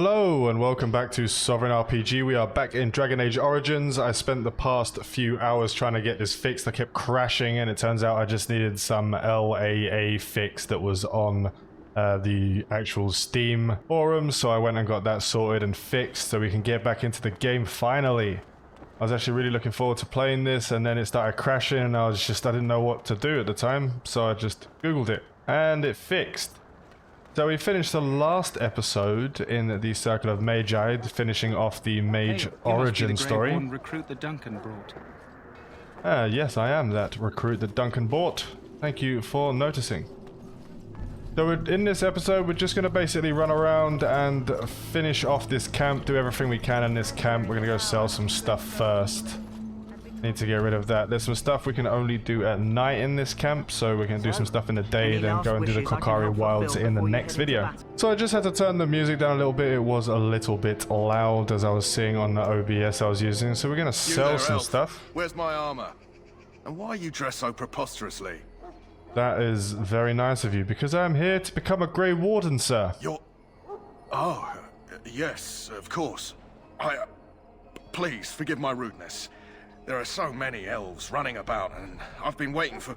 Hello and welcome back to Sovereign RPG. We are back in Dragon Age Origins. I spent the past few hours trying to get this fixed. I kept crashing and it turns out I just needed some LAA fix that was on the actual Steam forum. So I went and got that sorted and fixed so we can get back into the game finally. I was actually really looking forward to playing this and then it started crashing and I didn't know what to do at the time. So I just Googled it and it fixed. So we finished the last episode in the Circle of Magi, finishing off the Mage origin story. Recruit that Duncan brought. Yes, I am that recruit that Duncan bought. Thank you for noticing. So in this episode, we're just going to basically run around and finish off this camp, do everything we can in this camp. We're going to go sell some stuff first. Need to get rid of that. There's some stuff we can only do at night in this camp, so we can do some stuff in the day, then go and do the Kokari Wilds in the next video. So I just had to turn the music down a little bit. It was a little bit loud as I was seeing on the OBS I was using, so we're going to sell some stuff. Where's my armor? And why are you dressed so preposterously? That is very nice of you, because I am here to become a Grey Warden, sir. You're... Oh, yes, of course. Please, forgive my rudeness. There are so many elves running about, and I've been waiting for...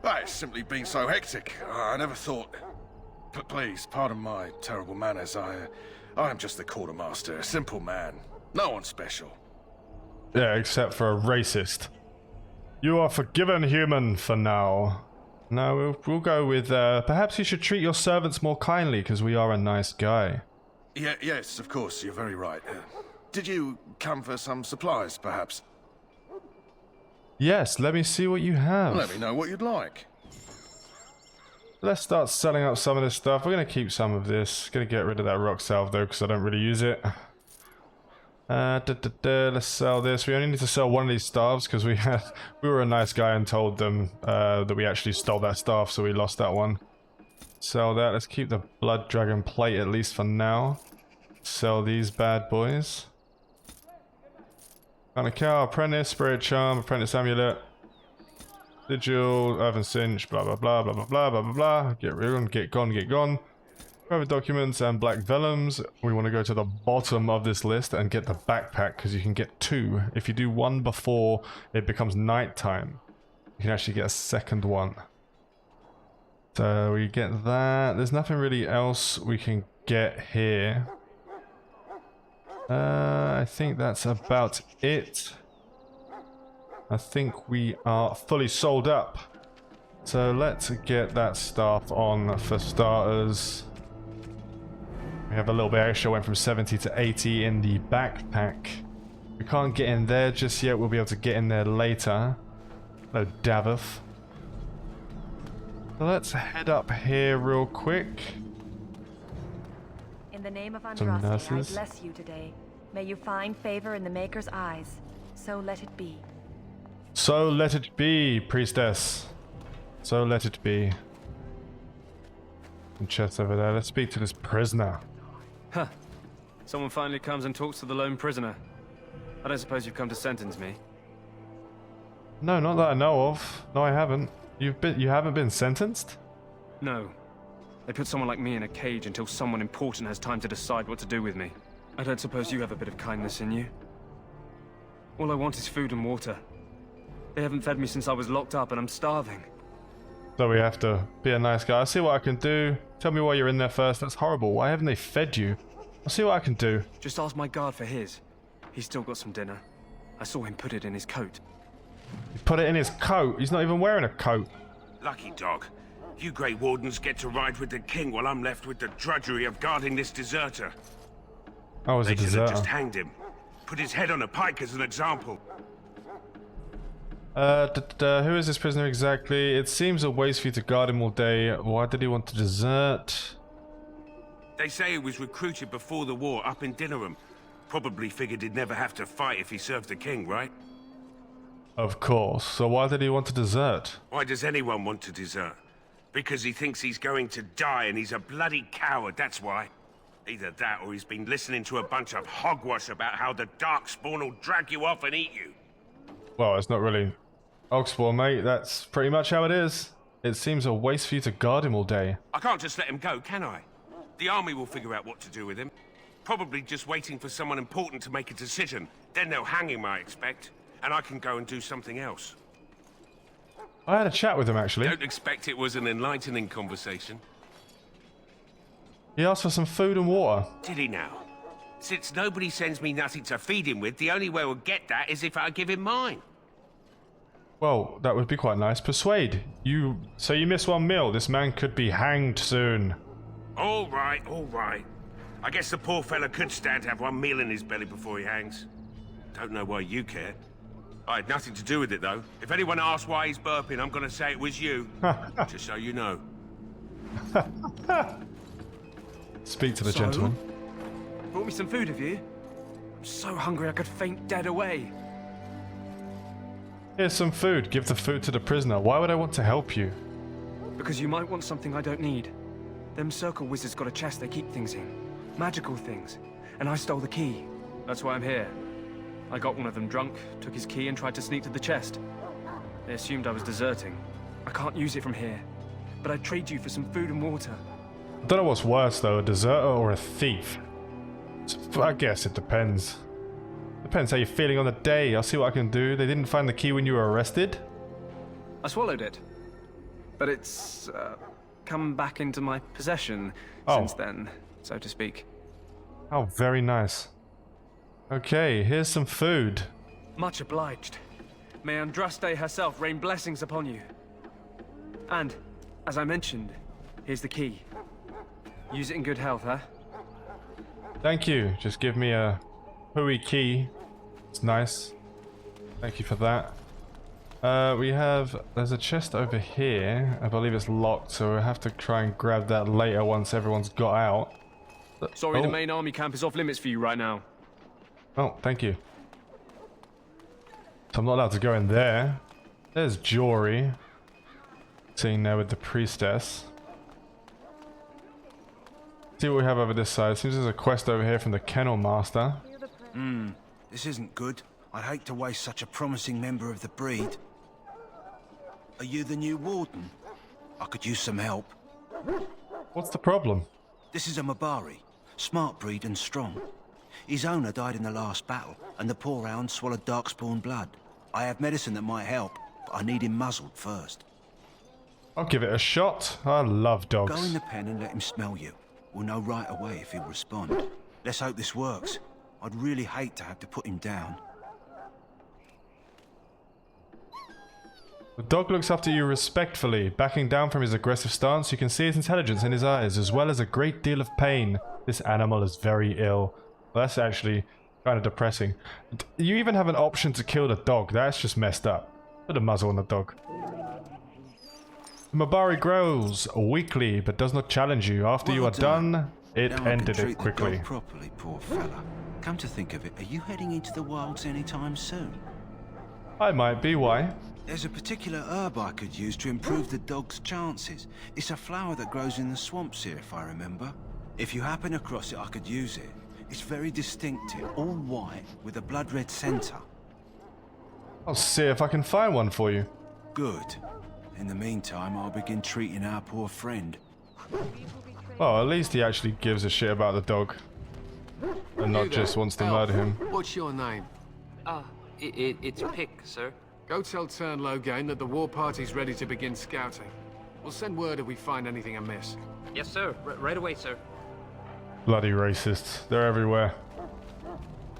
It's simply been so hectic. I never thought... But please, pardon my terrible manners. I am just the quartermaster, a simple man. No one special. Yeah, except for a racist. You are forgiven, human, for now. No, we'll go with, perhaps you should treat your servants more kindly, because we are a nice guy. Yes, of course, you're very right. Did you come for some supplies, perhaps? Yes, let me see what you have. Let me know what you'd like. Let's start selling up some of this stuff. We're going to keep some of this. Going to get rid of that rock salve though, because I don't really use it. Let's sell this. We only need to sell one of these staves because we were a nice guy and told them that we actually stole that staff, so we lost that one. Sell that. Let's keep the blood dragon plate at least for now. Sell these bad boys. On a cow, apprentice, spirit charm, apprentice amulet, sigil, earthen cinch, blah blah blah blah blah blah blah blah blah. Get rid of them, get gone. Private documents and black vellums. We want to go to the bottom of this list and get the backpack because you can get two. If you do one before it becomes nighttime, you can actually get a second one. So we get that. There's nothing really else we can get here. I think that's about it. I think we are fully sold up. So let's get that stuff on for starters. We have a little bit extra, went from 70 to 80 in the backpack. We can't get in there just yet, we'll be able to get in there later. Hello, Davith. So let's head up here real quick. In the name of Andraste, I bless you today. May you find favor in the Maker's eyes. So let it be. So let it be, priestess. So let it be. And chest over there. Let's speak to this prisoner. Huh. Someone finally comes and talks to the lone prisoner. I don't suppose you've come to sentence me. No, not that I know of. No, I haven't. You haven't been sentenced? No. They put someone like me in a cage until someone important has time to decide what to do with me. I don't suppose you have a bit of kindness in you? All I want is food and water. They haven't fed me since I was locked up and I'm starving. So we have to be a nice guy. I'll see what I can do. Tell me why you're in there first. That's horrible. Why haven't they fed you? I'll see what I can do. Just ask my guard for his. He's still got some dinner. I saw him put it in his coat. He put it in his coat? He's not even wearing a coat. Lucky dog. You Grey Wardens get to ride with the king while I'm left with the drudgery of guarding this deserter. Oh, was a They should deserter. have just hanged him. Put his head on a pike as an example. Who is this prisoner exactly? It seems a waste for you to guard him all day. Why did he want to desert? They say he was recruited before the war up in Dinnerham. Probably figured he'd never have to fight if he served the king, right? Of course. So why did he want to desert? Why does anyone want to desert? Because he thinks he's going to die and he's a bloody coward, that's why. Either that or he's been listening to a bunch of hogwash about how the Darkspawn will drag you off and eat you. Well, it's not really Darkspawn, mate. That's pretty much how it is. It seems a waste for you to guard him all day. I can't just let him go, can I? The army will figure out what to do with him. Probably just waiting for someone important to make a decision. Then they'll hang him, I expect. And I can go and do something else. I had a chat with him, actually. Don't expect it was an enlightening conversation. He asked for some food and water. Did he now? Since nobody sends me nothing to feed him with, the only way we'll get that is if I give him mine. Well, that would be quite nice. Persuade. So you miss one meal. This man could be hanged soon. All right, all right. I guess the poor fella could stand to have one meal in his belly before he hangs. Don't know why you care. I had nothing to do with it, though. If anyone asks why he's burping, I'm gonna say it was you. Just so you know. Speak to the So? gentleman. Brought me some food, have you? I'm so hungry I could faint dead away. Here's some food. Give the food to the prisoner. Why would I want to help you? Because you might want something I don't need. Them circle wizards got a chest they keep things in. Magical things. And I stole the key. That's why I'm here. I got one of them drunk, took his key and tried to sneak to the chest. They assumed I was deserting. I can't use it from here. But I'd trade you for some food and water. I don't know what's worse though, a deserter or a thief. I guess it depends. Depends how you're feeling on the day. I'll see what I can do. They didn't find the key when you were arrested? I swallowed it. But it's come back into my possession since then, so to speak. Oh, very nice. Okay, here's some food. Much obliged. May Andraste herself rain blessings upon you. And, as I mentioned, here's the key. Use it in good health, huh? Thank you. Just give me a hooey key. It's nice. Thank you for that. There's a chest over here. I believe it's locked, so we'll have to try and grab that later once everyone's got out. Sorry, the main army camp is off limits for you right now. Oh, thank you. So I'm not allowed to go in there. There's Jory. Sitting there with the priestess. See what we have over this side. Seems there's a quest over here from the Kennel Master. This isn't good. I'd hate to waste such a promising member of the breed. Are you the new warden? I could use some help. What's the problem? This is a Mabari. Smart breed and strong. His owner died in the last battle, and the poor hound swallowed Darkspawn blood. I have medicine that might help, but I need him muzzled first. I'll give it a shot. I love dogs. Go in the pen and let him smell you. We'll know right away if he'll respond. Let's hope this works. I'd really hate to have to put him down. The dog looks after you respectfully, backing down from his aggressive stance. You can see his intelligence in his eyes, as well as a great deal of pain. This animal is very ill. Well, that's actually kind of depressing. You even have an option to kill the dog. That's just messed up. Put a muzzle on the dog. The Mabari grows weakly, but does not challenge you. After you are done, it Now I can ended treat it the quickly. dog properly, poor fella. Come to think of it, are you heading into the wilds anytime soon? I might be. Why? There's a particular herb I could use to improve the dog's chances. It's a flower that grows in the swamps here, if I remember. If you happen across it, I could use it. It's very distinctive, all white, with a blood-red centre. I'll see if I can find one for you. Good. In the meantime, I'll begin treating our poor friend. Well, at least he actually gives a shit about the dog. And not just wants to murder him. What's your name? It's Pick, sir. Go tell Turn Logain that the war party's ready to begin scouting. We'll send word if we find anything amiss. Yes, sir. Right away, sir. Bloody racists. They're everywhere.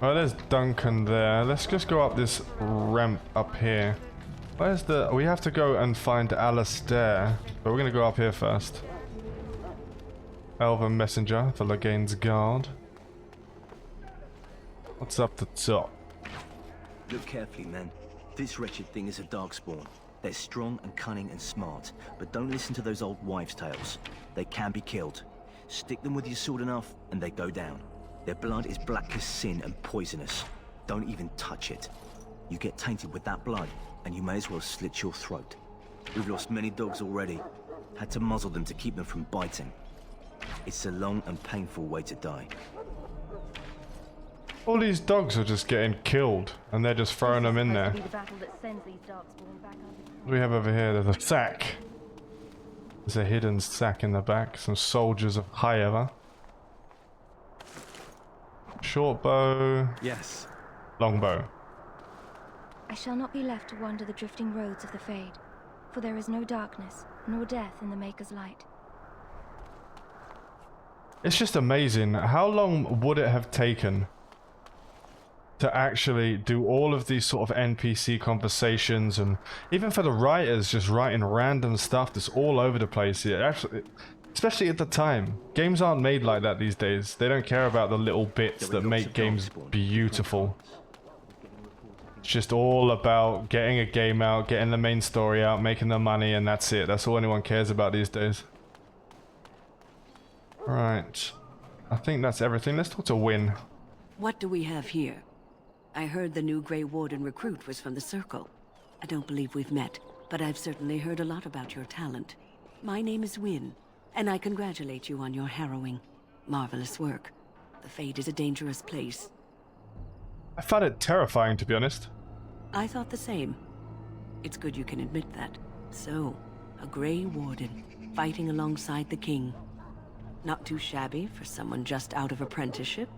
Oh, there's Duncan there. Let's just go up this ramp up here. Where's the... We have to go and find Alistair. But we're going to go up here first. Elven messenger for Logain's guard. What's up the top? Look carefully, man. This wretched thing is a Darkspawn. They're strong and cunning and smart, but don't listen to those old wives' tales. They can be killed. Stick them with your sword enough, and they go down. Their blood is black as sin and poisonous. Don't even touch it. You get tainted with that blood, and you may as well slit your throat. We've lost many dogs already. Had to muzzle them to keep them from biting. It's a long and painful way to die. All these dogs are just getting killed, and they're just throwing them in there. What do we have over here? There's a sack. There's a hidden sack in the back. Some soldiers of Highever. Short bow. Yes. Long bow. I shall not be left to wander the drifting roads of the Fade, for there is no darkness, nor death in the Maker's light. It's just amazing. How long would it have taken to actually do all of these sort of NPC conversations, and even for the writers just writing random stuff that's all over the place? It actually, especially at the time, games aren't made like that these days. They don't care about the little bits that make games beautiful. It's just all about getting a game out, getting the main story out, making the money, and that's it. That's all anyone cares about these days. Right. I think that's everything. Let's talk to Win. What do we have here? I heard the new Grey Warden recruit was from the Circle. I don't believe we've met, but I've certainly heard a lot about your talent. My name is Win, and I congratulate you on your harrowing, marvelous work. The Fade is a dangerous place. I found it terrifying, to be honest. I thought the same. It's good you can admit that. So, a Grey Warden, fighting alongside the King. Not too shabby for someone just out of apprenticeship.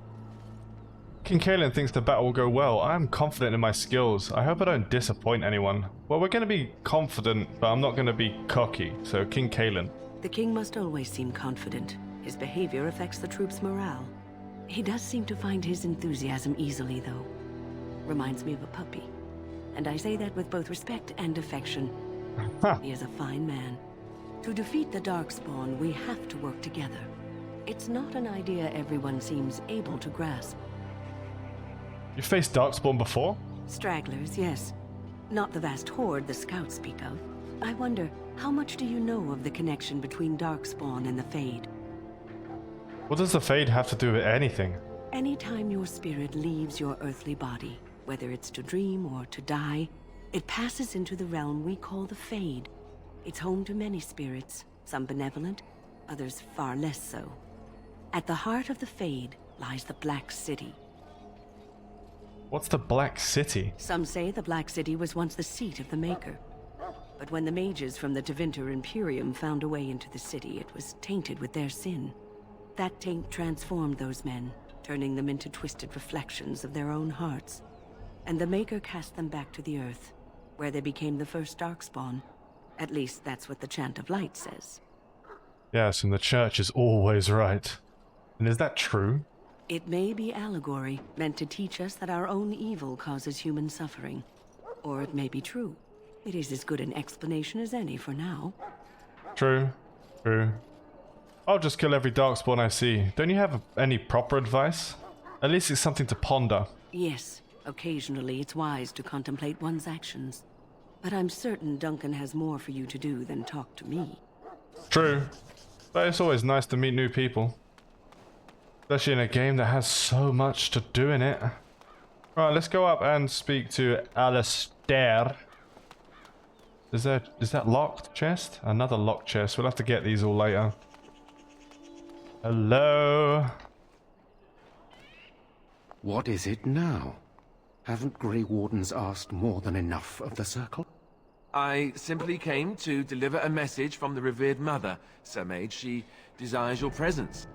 King Kalen thinks the battle will go well. I'm confident in my skills. I hope I don't disappoint anyone. Well, we're going to be confident, but I'm not going to be cocky. So, King Kalen. The King must always seem confident. His behavior affects the troops' morale. He does seem to find his enthusiasm easily, though. Reminds me of a puppy. And I say that with both respect and affection. He is a fine man. To defeat the Darkspawn, we have to work together. It's not an idea everyone seems able to grasp. You faced Darkspawn before? Stragglers, yes. Not the vast horde the scouts speak of. I wonder, how much do you know of the connection between Darkspawn and the Fade? What does the Fade have to do with anything? Anytime your spirit leaves your earthly body, whether it's to dream or to die, it passes into the realm we call the Fade. It's home to many spirits, some benevolent, others far less so. At the heart of the Fade lies the Black City. What's the Black City? Some say the Black City was once the seat of the Maker. But when the mages from the Tevinter Imperium found a way into the city, it was tainted with their sin. That taint transformed those men, turning them into twisted reflections of their own hearts. And the Maker cast them back to the Earth, where they became the first Darkspawn. At least that's what the Chant of Light says. Yes, and the church is always right. And is that true? It may be allegory, meant to teach us that our own evil causes human suffering. Or it may be true. It is as good an explanation as any for now. True. True. I'll just kill every Darkspawn I see. Don't you have any proper advice? At least it's something to ponder. Yes. Occasionally, it's wise to contemplate one's actions. But I'm certain Duncan has more for you to do than talk to me. True. But it's always nice to meet new people. Especially in a game that has so much to do in it. Right, let's go up and speak to Alistair. Is that locked chest? Another locked chest. We'll have to get these all later. Hello? What is it now? Haven't Grey Wardens asked more than enough of the Circle? I simply came to deliver a message from the revered mother, Sir Mage. She desires your presence.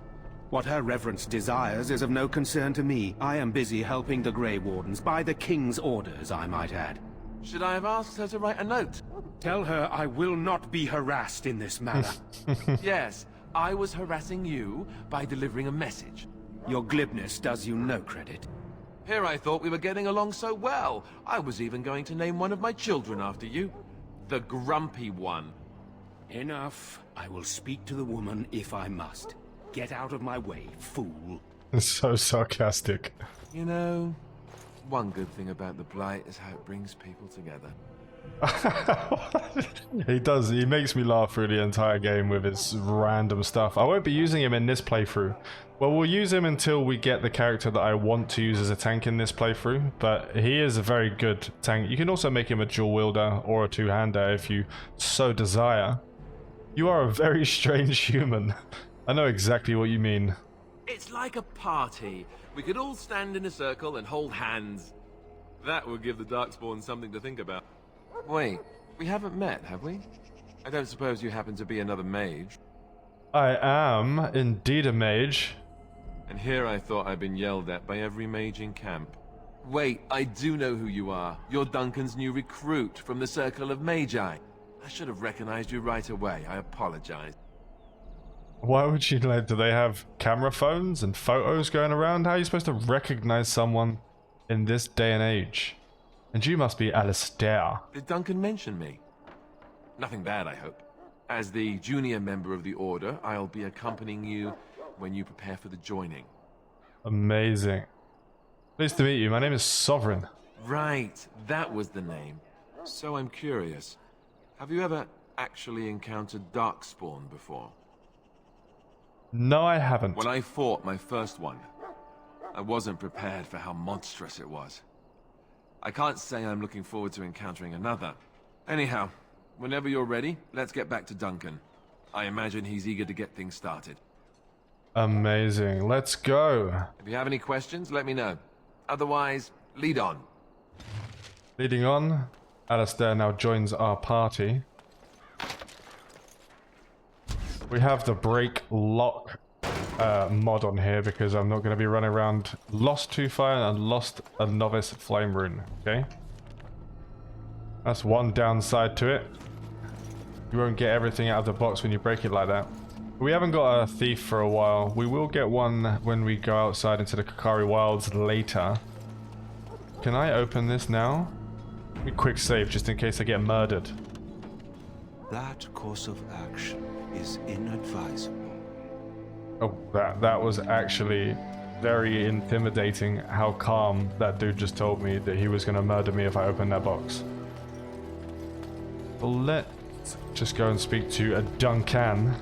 What her reverence desires is of no concern to me. I am busy helping the Grey Wardens, by the King's orders, I might add. Should I have asked her to write a note? Tell her I will not be harassed in this manner. Yes, I was harassing you by delivering a message. Your glibness does you no credit. Here I thought we were getting along so well. I was even going to name one of my children after you. The Grumpy One. Enough. I will speak to the woman if I must. Get out of my way, fool. It's so sarcastic. You know, one good thing about the Blight is how it brings people together. He does. He makes me laugh through the entire game with his random stuff. I won't be using him in this playthrough. Well, we'll use him until we get the character that I want to use as a tank in this playthrough, but he is a very good tank. You can also make him a dual wielder or a two-hander if you so desire. You are a very strange human. I know exactly what you mean. It's like a party. We could all stand in a circle and hold hands. That would give the Darkspawn something to think about. Wait, we haven't met, have we? I don't suppose you happen to be another mage? I am indeed a mage. And here I thought I'd been yelled at by every mage in camp. Wait, I do know who you are. You're Duncan's new recruit from the Circle of Magi. I should have recognized you right away. I apologize. Why would you like? Do they have camera phones and photos going around? How are you supposed to recognize someone in this day and age? And you must be Alistair. Did Duncan mention me? Nothing bad, I hope. As the junior member of the Order, I'll be accompanying you when you prepare for the joining. Amazing. Pleased to meet you. My name is Sovereign. Right, that was the name. So I'm curious. Have you ever actually encountered Darkspawn before? No, I haven't. When I fought my first one, I wasn't prepared for how monstrous it was. I can't say I'm looking forward to encountering another. Anyhow, whenever you're ready, let's get back to Duncan. I imagine he's eager to get things started. Amazing. Let's go. If you have any questions, let me know. Otherwise, lead on. Leading on, Alistair now joins our party. We have the break lock mod on here because I'm not going to be running around lost to fire and lost a novice flame rune. Okay, that's one downside to it. You won't get everything out of the box when you break it like that. We haven't got a thief for a while. We will get one when we go outside into the Kokari Wilds later. Can I open this now? Let me quick save just in case I get murdered. That course of action is inadvisable. Oh, that was actually very intimidating how calm that dude just told me that he was going to murder me if I opened that box. Well, let's just go and speak to a Duncan.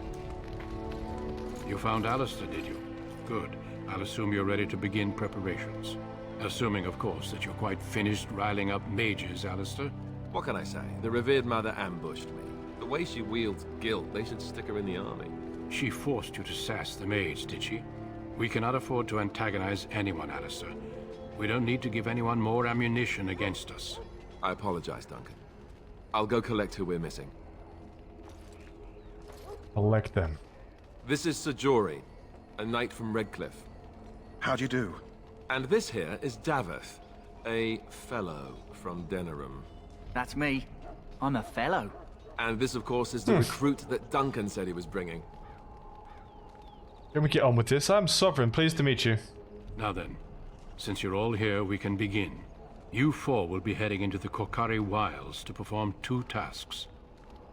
You found Alistair, did you? Good. I'll assume you're ready to begin preparations. Assuming, of course, that you're quite finished riling up mages, Alistair. What can I say? The revered mother ambushed me. The way she wields guilt, they should stick her in the army. She forced you to sass the mage, did she? We cannot afford to antagonize anyone, Alistair. We don't need to give anyone more ammunition against us. I apologize, Duncan. I'll go collect who we're missing. Collect them. This is Sir Jory, a knight from Redcliffe. How do you do? And this here is Daveth, a fellow from Denerim. That's me. I'm a fellow. And this, of course, is the recruit that Duncan said he was bringing. Can we get on with this? I'm Sovereign. Pleased to meet you. Now then, since you're all here, we can begin. You four will be heading into the Kokari Wilds to perform 2 tasks.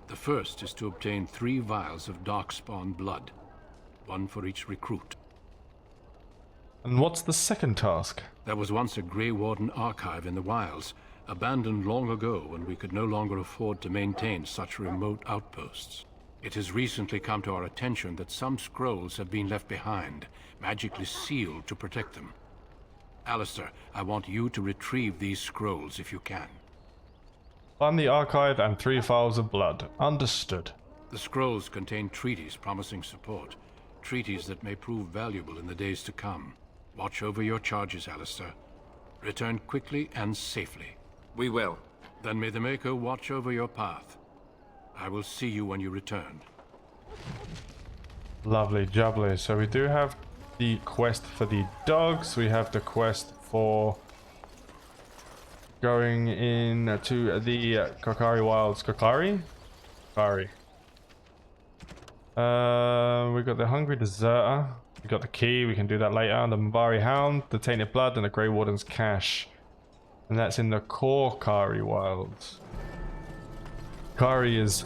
The first is to obtain 3 vials of Darkspawn blood, 1 for each recruit. And what's the second task? There was once a Grey Warden archive in the wilds, abandoned long ago when we could no longer afford to maintain such remote outposts. It has recently come to our attention that some scrolls have been left behind, magically sealed to protect them. Alistair, I want you to retrieve these scrolls if you can. Find the archive and 3 vials of blood. Understood. The scrolls contain treaties promising support, treaties that may prove valuable in the days to come. Watch over your charges, Alistair. Return quickly and safely. We will. Then may the Maker watch over your path. I will see you when you return. Lovely jubbly. So we do have the quest for the dogs. We have the quest for going in to the Kokari Wilds. Kokari? Kokari. We got the Hungry Deserter. We got the key. We can do that later. The Mbari Hound, the Tainted Blood, and the Grey Warden's Cache. And that's in the Kokari Wilds. Kari is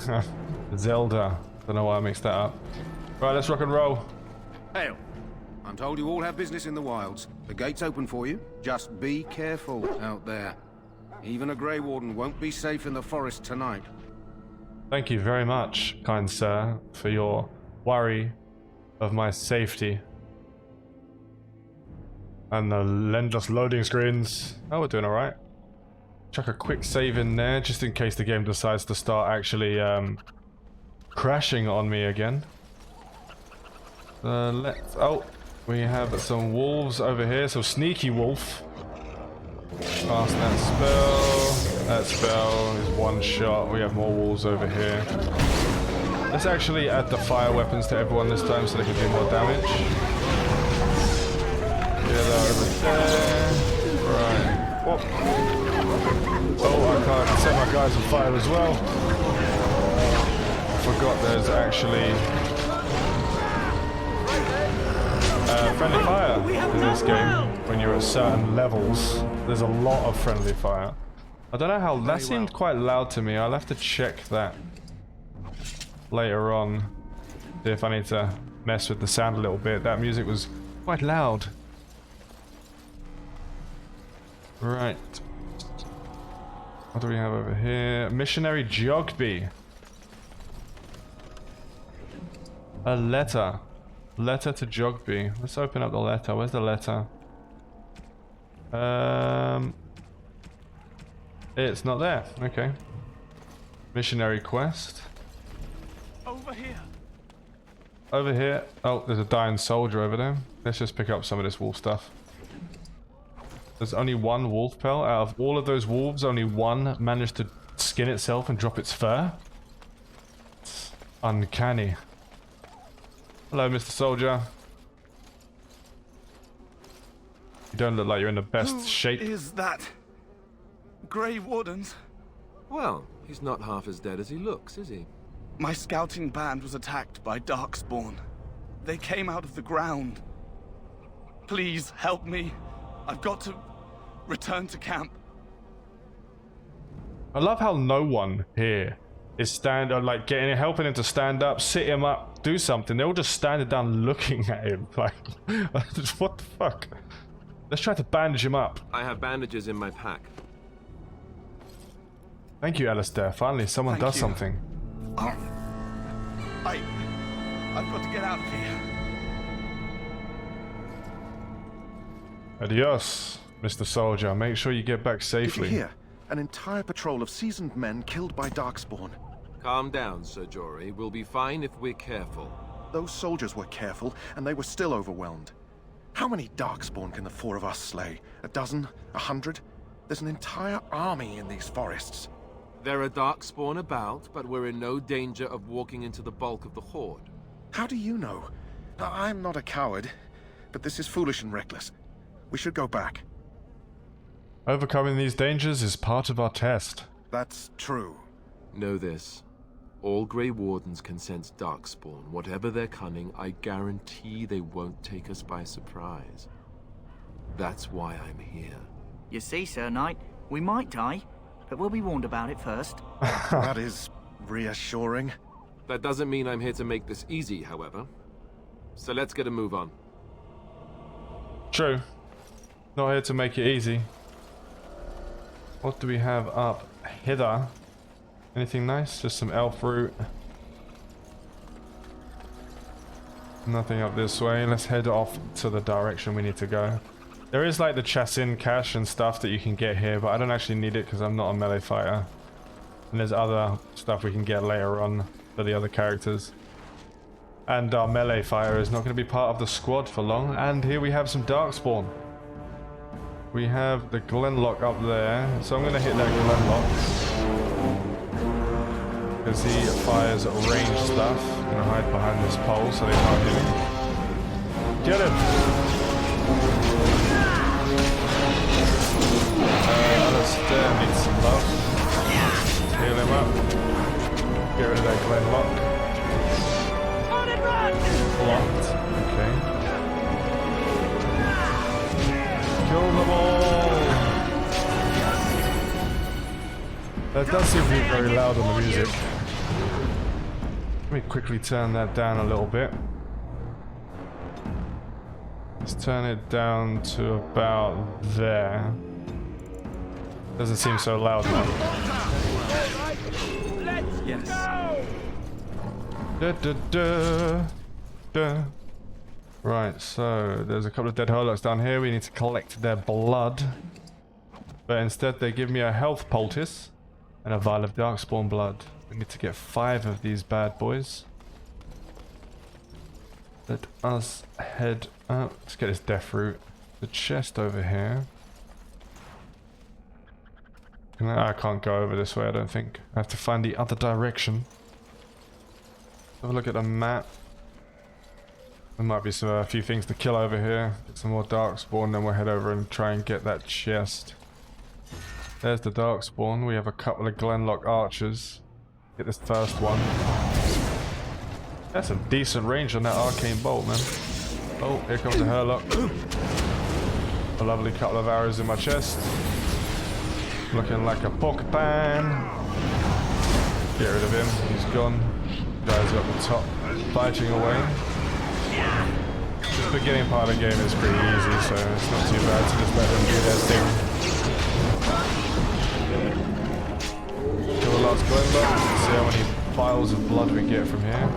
Zelda. Don't know why I mixed that up. Right, let's rock and roll. Hail. I'm told you all have business in the wilds. The gate's open for you. Just be careful out there. Even a Grey Warden won't be safe in the forest tonight. Thank you very much, kind sir, for your worry of my safety. And the endless loading screens. Oh, we're doing alright. Chuck a quick save in there, just in case the game decides to start actually crashing on me again. Oh, we have some wolves over here. So sneaky wolf. Cast that spell. That spell is 1 shot. We have more wolves over here. Let's actually add the fire weapons to everyone this time so they can do more damage. that over there. Right. Whoop. Oh, I can't set my guys on fire as well. I forgot there's actually friendly fire in this game. When you're at certain levels, there's a lot of friendly fire. I don't know how, that seemed quite loud to me. I'll have to check that later on. See if I need to mess with the sound a little bit. That music was quite loud. Right. What do we have over here? Missionary Jogby. A letter. Letter to Jogby. Let's open up the letter. Where's the letter? It's not there. Okay. Missionary quest. Over here. Over here. Oh, there's a dying soldier over there. Let's just pick up some of this wolf stuff. There's only one wolf pelt. Out of all of those wolves, only one managed to skin itself and drop its fur. It's uncanny. Hello, Mr. Soldier. You don't look like you're in the best shape. Who is that? Grey Wardens? Well, he's not half as dead as he looks, is he? My scouting band was attacked by Darkspawn. They came out of the ground. Please help me. I've got to return to camp. I love how no one here is like helping him to stand up, sit him up, do something. They're all just standing down looking at him like, what the fuck? Let's try to bandage him up. I have bandages in my pack. Thank you, Alistair. Finally, someone does something. I've got to get out of here. Adios, Mr. Soldier. Make sure you get back safely. Did you hear? An entire patrol of seasoned men killed by Darkspawn. Calm down, Sir Jory. We'll be fine if we're careful. Those soldiers were careful, and they were still overwhelmed. How many Darkspawn can the four of us slay? A dozen? 100? There's an entire army in these forests. There are Darkspawn about, but we're in no danger of walking into the bulk of the Horde. How do you know? I'm not a coward, but this is foolish and reckless. We should go back. Overcoming these dangers is part of our test. That's true. Know this. All Grey Wardens can sense Darkspawn. Whatever their cunning, I guarantee they won't take us by surprise. That's why I'm here. You see, Sir Knight, we might die, but we'll be warned about it first. That is reassuring. That doesn't mean I'm here to make this easy, however. So let's get a move on. True. Not here to make it easy. What do we have up hither? Anything nice? Just some elf root. Nothing up this way. Let's head off to the direction we need to go. There is like the Chassin cache and stuff that you can get here, but I don't actually need it because I'm not a melee fighter. And there's other stuff we can get later on for the other characters. And our melee fighter is not going to be part of the squad for long. And here we have some Darkspawn. We have the Glenlock up there, so I'm going to hit that Glenlock. Because he fires range stuff. I'm going to hide behind this pole so they can't hit me. Get him! Alistair needs some love. Heal him up. Get rid of that Glenlock. Blocked. Okay. Kill them all! That does seem to be very loud on the music. Let me quickly turn that down a little bit. Let's turn it down to about there. Doesn't seem so loud now. Yes. Da, da, da, da. Right, so there's a couple of dead Herlocks down here. We need to collect their blood. But instead they give me a health poultice and a vial of Darkspawn blood. We need to get 5 of these bad boys. Let us head up. Let's get this death root. The chest over here. I can't go over this way, I don't think. I have to find the other direction. Have a look at the map. There might be a few things to kill over here. Get some more Darkspawn, then we'll head over and try and get that chest. There's the Darkspawn. We have a couple of Glenlock archers. Get this first one. That's some decent range on that arcane bolt, man. Oh, here comes a Hurlock. A lovely couple of arrows in my chest. Looking like a porcupine. Get rid of him. He's gone. Guys up the top, fighting away. The beginning part of the game is pretty easy, so it's not too bad to just let them do their thing. Kill the last Glenlock. See how many vials of blood we get from here.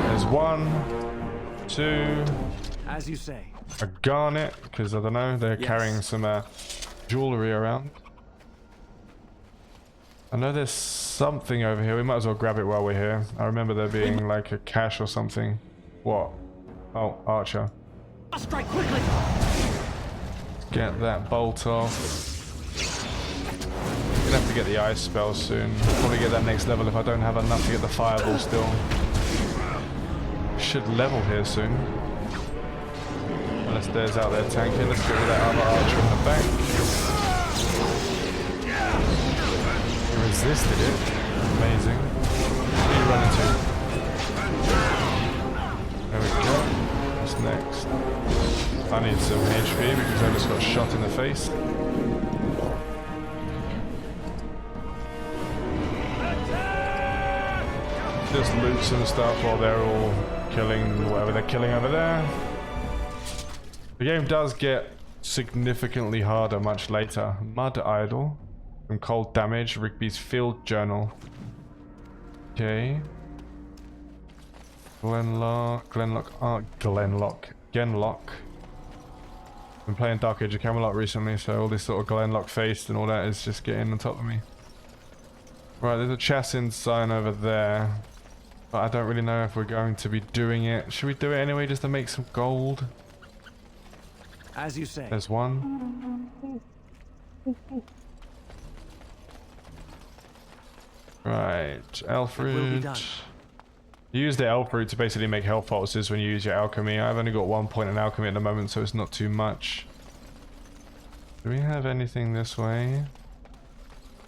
There's 1, 2. As you say. A garnet, because I don't know, they're carrying some jewelry around. I know there's something over here. We might as well grab it while we're here. I remember there being like a cache or something. What? Oh, archer. Strike quickly. Get that bolt off. Gonna have to get the ice spell soon. Probably get that next level if I don't have enough to get the fireball still. Should level here soon. Unless there's out there tanking. Let's get rid of that other archer in the back. He resisted it. Amazing. Who are you running to? There we go. What's next? I need some HP because I just got shot in the face. Just loot some stuff while they're all killing whatever they're killing over there. The game does get significantly harder much later. Mud Idol. From cold damage. Rigby's field journal. Okay. Genlock. Been playing Dark Age of Camelot recently, so all this sort of Glenlock faced and all that is just getting on top of me. Right, there's a Chassin sign over there. But I don't really know if we're going to be doing it. Should we do it anyway just to make some gold? As you say. There's one. Right, elf root. You use the elf root to basically make health poultices when you use your alchemy. I've only got 1 point in alchemy at the moment, so it's not too much. Do we have anything this way?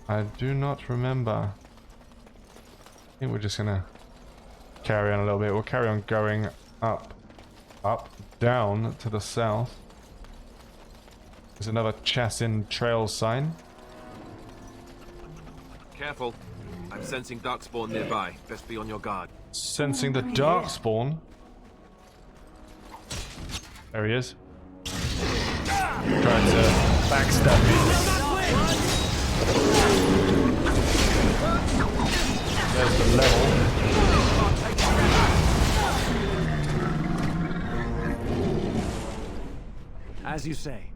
I do not remember. I think we're just gonna carry on a little bit. We'll carry on going up, down to the south. There's another Chassin trail sign. Careful. I'm sensing Darkspawn nearby. Best be on your guard. Sensing the Darkspawn. There he is. Trying to backstab me. There's the level. As you say.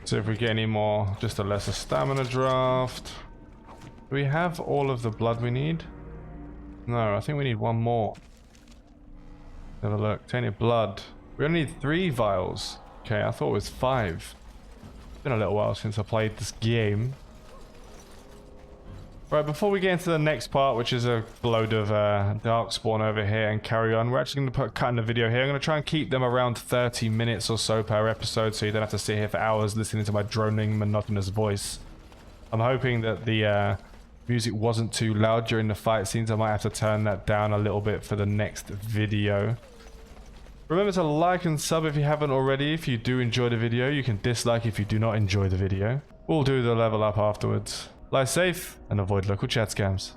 See if we get any more. Just a lesser stamina draft. Do we have all of the blood we need? No, I think we need 1 more. Have a look. Tainted blood. We only need 3 vials. Okay, I thought it was 5. It's been a little while since I played this game. Right, before we get into the next part, which is a load of Darkspawn over here and carry on, we're actually going to put a cut in the video here. I'm going to try and keep them around 30 minutes or so per episode, so you don't have to sit here for hours listening to my droning, monotonous voice. I'm hoping that the music wasn't too loud during the fight scenes. I might have to turn that down a little bit for the next video. Remember to like and sub if you haven't already. If you do enjoy the video, you can dislike if you do not enjoy the video. We'll do the level up afterwards. Lie safe and avoid local chat scams.